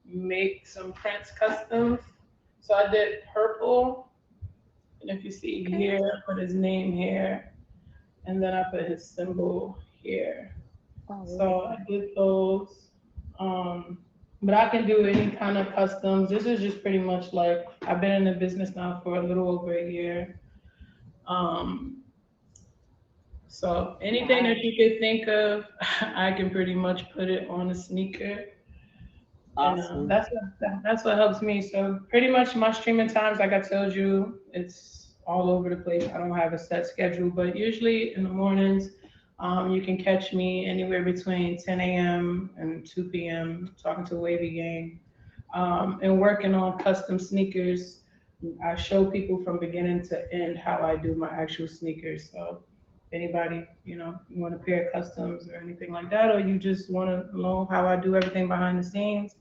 Speaker 3: make some Prince customs. So I did purple, and if you see
Speaker 4: Okay.
Speaker 3: here, I put his name here, and then I put his symbol here.
Speaker 4: Oh, really?
Speaker 3: So I did those. Um, but I can do any kind of customs. This is just pretty much like I've been in the business now for a little over a year. Um, so anything
Speaker 4: Wow.
Speaker 3: that you could think of, I can pretty much put it on a sneaker. And
Speaker 1: Awesome.
Speaker 3: that's what helps me. So pretty much my streaming times, like I told you, it's all over the place. I don't have a set schedule, but usually in the mornings, you can catch me anywhere between 10 a.m. and 2 p.m. talking to Wavy Gang, and working on custom sneakers. I show people from beginning to end how I do my actual sneakers. So anybody, you want a pair of customs or anything like that, or you just want to know how I do everything behind the scenes,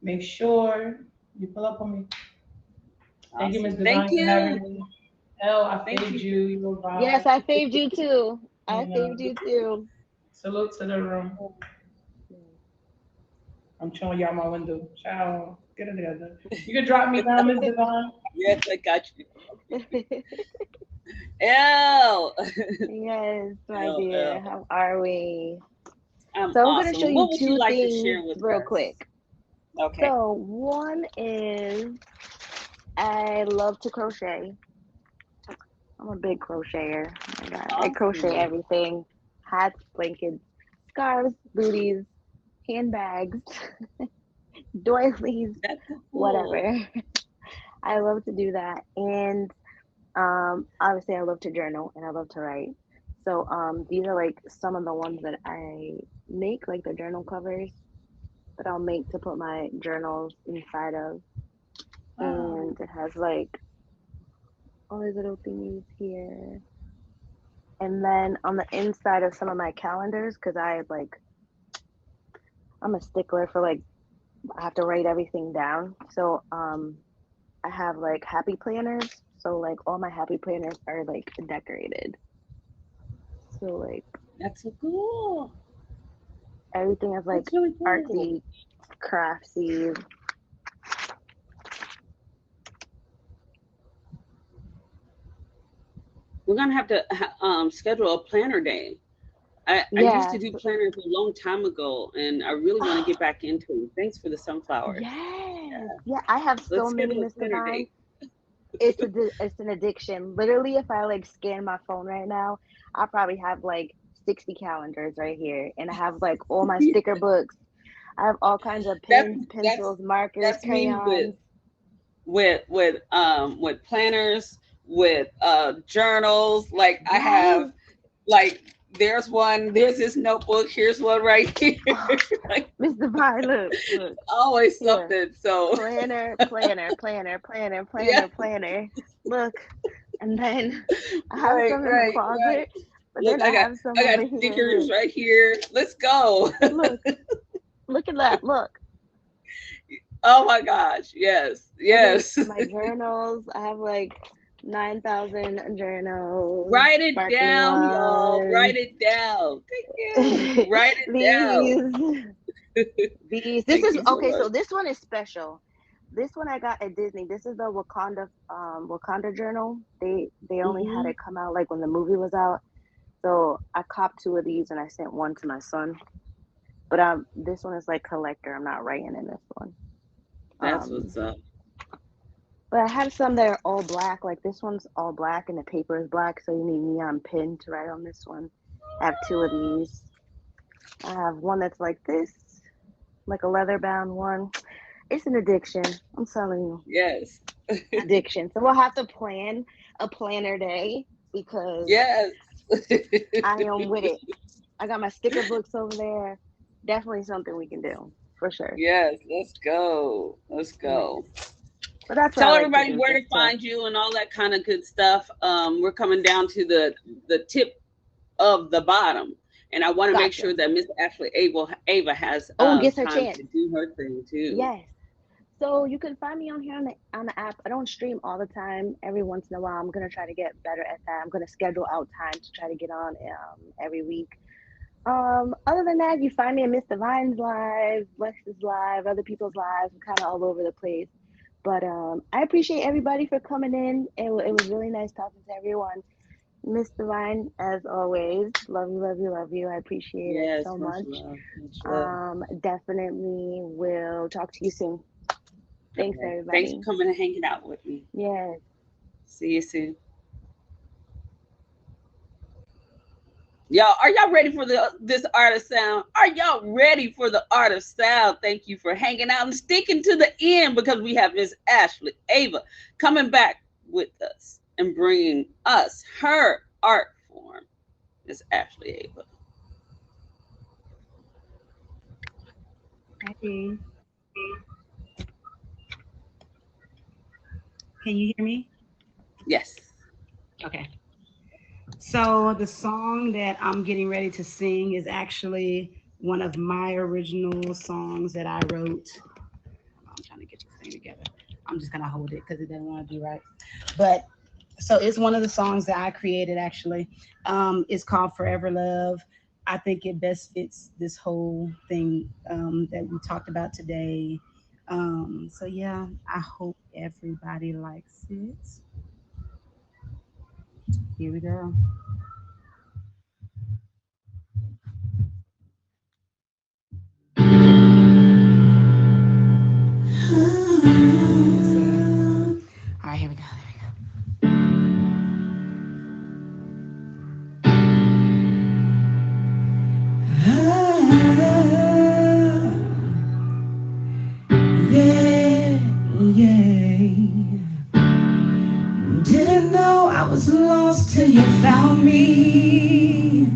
Speaker 3: make sure you pull up on me. Thank you, Miss
Speaker 1: Awesome. Thank
Speaker 3: Divine, for having
Speaker 1: you.
Speaker 3: me. Elle, I
Speaker 1: Thank
Speaker 3: saved
Speaker 1: you.
Speaker 3: you. You a
Speaker 4: Yes,
Speaker 3: vibe.
Speaker 4: I saved you too. I
Speaker 3: And
Speaker 4: saved you too.
Speaker 3: salute to the room. I'm showing y'all my window. Ciao. Get it together. You can drop me down, Miss Divine.
Speaker 1: Yes, I got you. L.
Speaker 4: Yes, my
Speaker 1: L.
Speaker 4: dear.
Speaker 1: L.
Speaker 4: How are we?
Speaker 1: I'm
Speaker 4: So I'm gonna show
Speaker 1: awesome.
Speaker 4: you
Speaker 1: What would you
Speaker 4: two
Speaker 1: like to
Speaker 4: things
Speaker 1: share with
Speaker 4: real
Speaker 1: us?
Speaker 4: quick.
Speaker 1: Okay.
Speaker 4: So one is I love to crochet. I'm a big crocheter. Oh my God. I crochet
Speaker 1: Awesome.
Speaker 4: everything. Hats, blankets, scarves, booties, handbags, doilies,
Speaker 1: That's so cool.
Speaker 4: whatever. I love to do that. And obviously I love to journal and I love to write. So these are like some of the ones that I make, like the journal covers that I'll make to put my journals inside of.
Speaker 1: Oh,
Speaker 4: And it has like all these little thingies here. And then on the inside of some of my calendars, because I'm a stickler for like I have to write everything down. So I have like happy planners. So like all my happy planners are like decorated. So like
Speaker 1: that's so cool.
Speaker 4: everything is like
Speaker 1: That's really cool.
Speaker 4: artsy, craftsy.
Speaker 1: We're gonna have to schedule a planner day. I used
Speaker 4: Yeah.
Speaker 1: to do planners a long time ago, and I really want to
Speaker 4: Oh,
Speaker 1: get back into it. Thanks for the sunflowers.
Speaker 4: yes. Yeah, I have so
Speaker 1: Let's
Speaker 4: many,
Speaker 1: schedule a
Speaker 4: Miss
Speaker 1: planner
Speaker 4: Divine.
Speaker 1: date.
Speaker 4: It's an addiction. Literally, if I like scan my phone right now, I probably have like 60 calendars right here, and I have like all my sticker books. I have all kinds of
Speaker 1: that's
Speaker 4: pens,
Speaker 1: that's
Speaker 4: pencils, markers,
Speaker 1: that's me
Speaker 4: crayons.
Speaker 1: with planners, with journals. Like I
Speaker 4: Yes.
Speaker 1: have like there's this notebook, here's one right here.
Speaker 4: Oh,
Speaker 1: Like
Speaker 4: Miss Divine, look
Speaker 1: always
Speaker 4: here.
Speaker 1: something. So
Speaker 4: Planner, planner, planner, planner,
Speaker 1: yeah,
Speaker 4: planner, planner. Look, and then I have
Speaker 1: right,
Speaker 4: some in the
Speaker 1: right, right.
Speaker 4: closet, but
Speaker 1: Look,
Speaker 4: then I have some
Speaker 1: I got
Speaker 4: over here.
Speaker 1: stickers right here. Let's go.
Speaker 4: Look, look at that. Look.
Speaker 1: Oh my gosh. Yes.
Speaker 4: And then
Speaker 1: Yes.
Speaker 4: my journals, I have like 9,000 journals,
Speaker 1: Write it
Speaker 4: sparkly
Speaker 1: down, y'all.
Speaker 4: ones.
Speaker 1: Write it down. Thank you. Write it down.
Speaker 4: These, these. This
Speaker 1: Thank
Speaker 4: is
Speaker 1: you so
Speaker 4: okay.
Speaker 1: much.
Speaker 4: So this one is special. This one I got at Disney. This is the Wakanda journal. They only had
Speaker 1: Hmm.
Speaker 4: it come out like when the movie was out. So I copped two of these and I sent one to my son. But this one is like collector. I'm not writing in this one.
Speaker 1: That's
Speaker 4: Um,
Speaker 1: what's up.
Speaker 4: but I have some that are all black. Like this one's all black and the paper is black, so you need neon pen to write on this one. I have two of these. I have one that's like this, like a leather bound one. It's an addiction. I'm telling you,
Speaker 1: Yes.
Speaker 4: addiction. So we'll have to plan a planner day because
Speaker 1: Yes.
Speaker 4: I am with it. I got my sticker books over there. Definitely something we can do for sure.
Speaker 1: Yes. Let's go. Let's
Speaker 4: Yeah.
Speaker 1: go.
Speaker 4: But that's what I
Speaker 1: Tell
Speaker 4: like to
Speaker 1: everybody
Speaker 4: do,
Speaker 1: where to
Speaker 4: just to.
Speaker 1: find you and all that kind of good stuff. We're coming down to the tip of the bottom. And I want to make
Speaker 4: Gotcha.
Speaker 1: sure that Miss Ashley Ava has
Speaker 4: Gets her
Speaker 1: time
Speaker 4: chance.
Speaker 1: to do her thing too.
Speaker 4: Yes. So you can find me on here on the app. I don't stream all the time. Every once in a while, I'm gonna try to get better at that. I'm gonna schedule out time to try to get on every week. Other than that, you find me at Mr. Vine's live, Lex's live, other people's lives. I'm kind of all over the place. But I appreciate everybody for coming in. It was really nice talking to everyone. Mr. Vine, as always, love you, love you, love you. I appreciate it
Speaker 1: Yes,
Speaker 4: so
Speaker 1: much
Speaker 4: much.
Speaker 1: love. Much love.
Speaker 4: Definitely will talk to you soon. Thanks,
Speaker 1: Okay.
Speaker 4: everybody.
Speaker 1: Thanks for coming and hanging out with me.
Speaker 4: Yes.
Speaker 1: See you soon. Y'all, are y'all ready for this art of sound? Are y'all ready for the art of sound? Thank you for hanging out and sticking to the end, because we have Miss Ashley Ava coming back with us and bringing us her art form. Miss Ashley Ava.
Speaker 6: Hey. Can you hear me?
Speaker 1: Yes.
Speaker 6: Okay. So the song that I'm getting ready to sing is actually one of my original songs that I wrote. I'm trying to get this thing together. I'm just gonna hold it because it doesn't want to do right. But so it's one of the songs that I created actually. It's called Forever Love. I think it best fits this whole thing that we talked about today. So yeah, I hope everybody likes it. Here we go. All right, here we go. Yeah, yeah. Didn't know I was lost till you found me.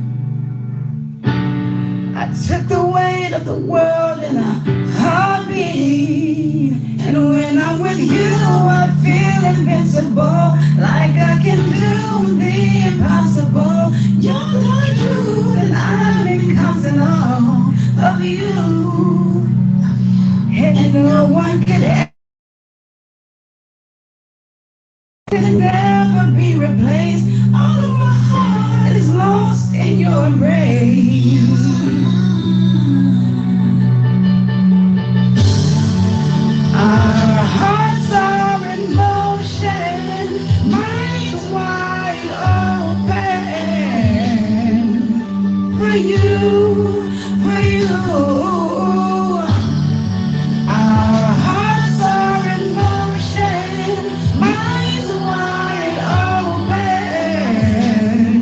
Speaker 6: I took the weight of the world in a heartbeat. And when I'm with you, I feel invincible. Like I can do the impossible. You're the truth, and I'm in constant awe of you. And no one could never be replaced. All of my heart is lost in your embrace. Our hearts are in motion, minds wide open. For you, for you. Our hearts are in motion, minds wide open.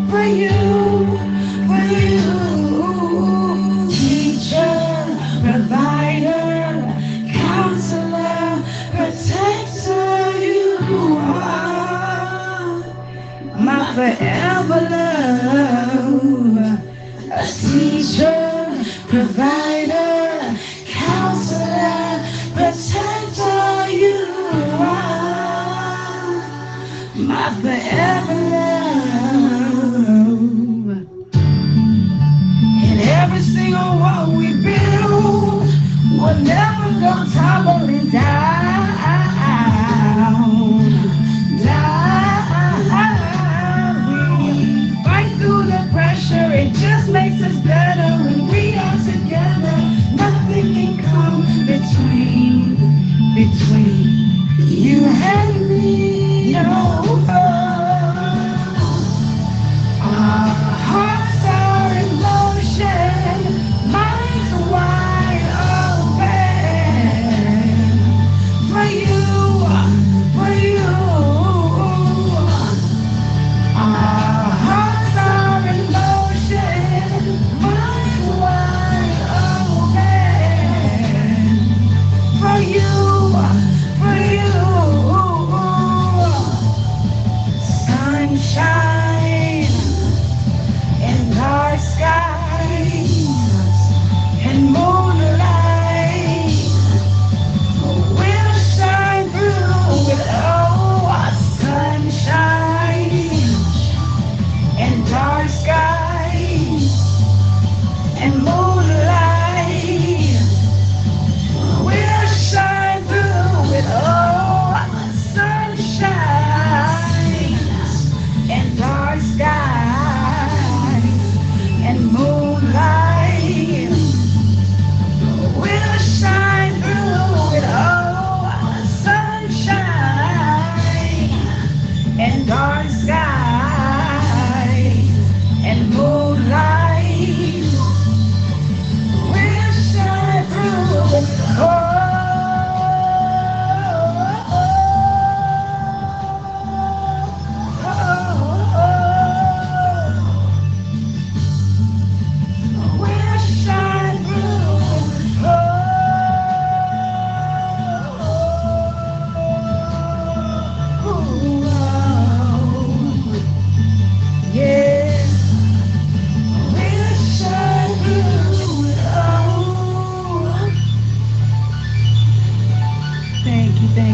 Speaker 6: For you, for you. Teacher, provider, counselor, protector, you are my forever love. A teacher, provider, counselor, protector, you are my forever love. And every single one we build will never go tumbling down. We fight through the pressure, it just makes us better when we are together. Nothing can come between you and me. No.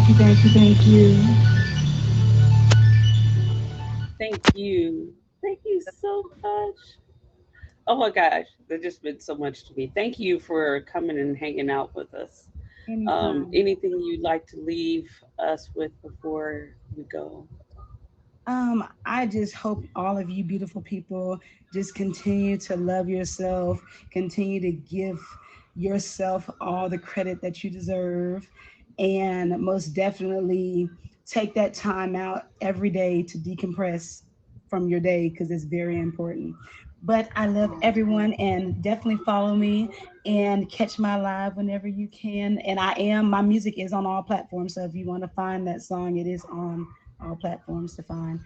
Speaker 6: Thank you, thank you, thank you.
Speaker 1: Thank you. Thank you so much. Oh my gosh, that just meant so much to me. Thank you for coming and hanging out with us.
Speaker 6: Anytime.
Speaker 1: Anything you'd like to leave us with before we go?
Speaker 6: I just hope all of you beautiful people just continue to love yourself, continue to give yourself all the credit that you deserve, and most definitely take that time out every day to decompress from your day because it's very important. But I love everyone and definitely follow me and catch my live whenever you can. And my music is on all platforms. So if you want to find that song, it is on all platforms to find.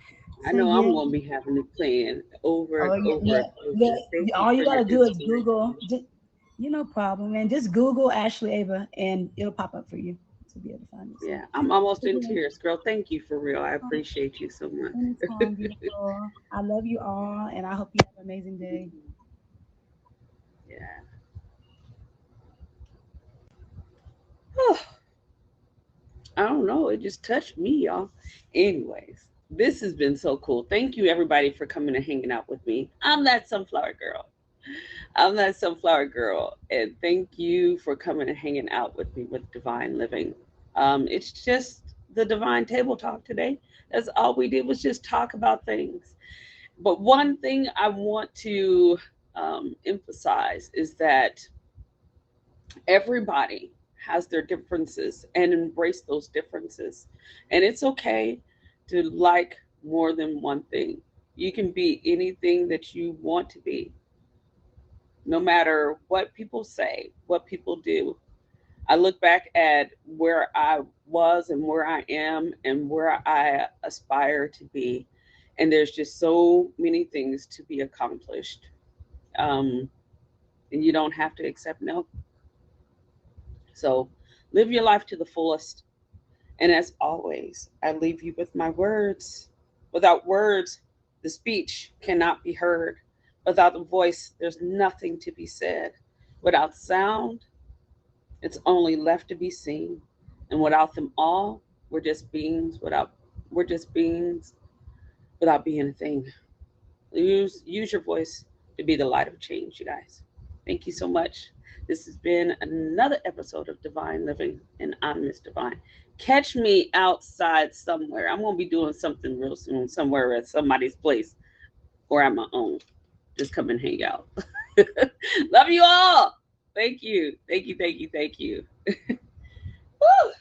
Speaker 1: I
Speaker 6: So
Speaker 1: know
Speaker 6: yeah.
Speaker 1: I'm gonna be having it playing over
Speaker 6: Oh
Speaker 1: and
Speaker 6: yeah,
Speaker 1: over
Speaker 6: yeah,
Speaker 1: and over. Thank
Speaker 6: yeah.
Speaker 1: you
Speaker 6: All
Speaker 1: for
Speaker 6: you
Speaker 1: your
Speaker 6: gotta do is
Speaker 1: inspiration.
Speaker 6: Google. You no problem, man. Just Google Ashley Ava, and it'll pop up for you to be able to find it. So,
Speaker 1: Yeah, I'm almost in
Speaker 6: again,
Speaker 1: tears, girl. Thank you for real. I appreciate you so much.
Speaker 6: anytime, beautiful. I love you all, and I hope you have an amazing day.
Speaker 1: Yeah. I don't know. It just touched me, y'all. Anyways, this has been so cool. Thank you, everybody, for coming and hanging out with me. I'm that sunflower girl. I'm that sunflower girl. And thank you for coming and hanging out with me with Divine Living. It's just the Divine Table Talk today. That's all we did was just talk about things. But one thing I want to emphasize is that everybody has their differences and embrace those differences. And it's okay to like more than one thing. You can be anything that you want to be, no matter what people say, what people do. I look back at where I was and where I am and where I aspire to be. And there's just so many things to be accomplished. Um, and you don't have to accept no. So live your life to the fullest. And as always, I leave you with my words. Without words, the speech cannot be heard. Without the voice, there's nothing to be said. Without sound, it's only left to be seen. And without them all, we're just beings without being a thing. Use your voice to be the light of change, you guys. Thank you so much. This has been another episode of Divine Living, and I'm Miss Divine. Catch me outside somewhere. I'm gonna be doing something real soon, somewhere at somebody's place or at my own. Just come and hang out. Love you all. Thank you. Thank you. Thank you. Thank you. Woo!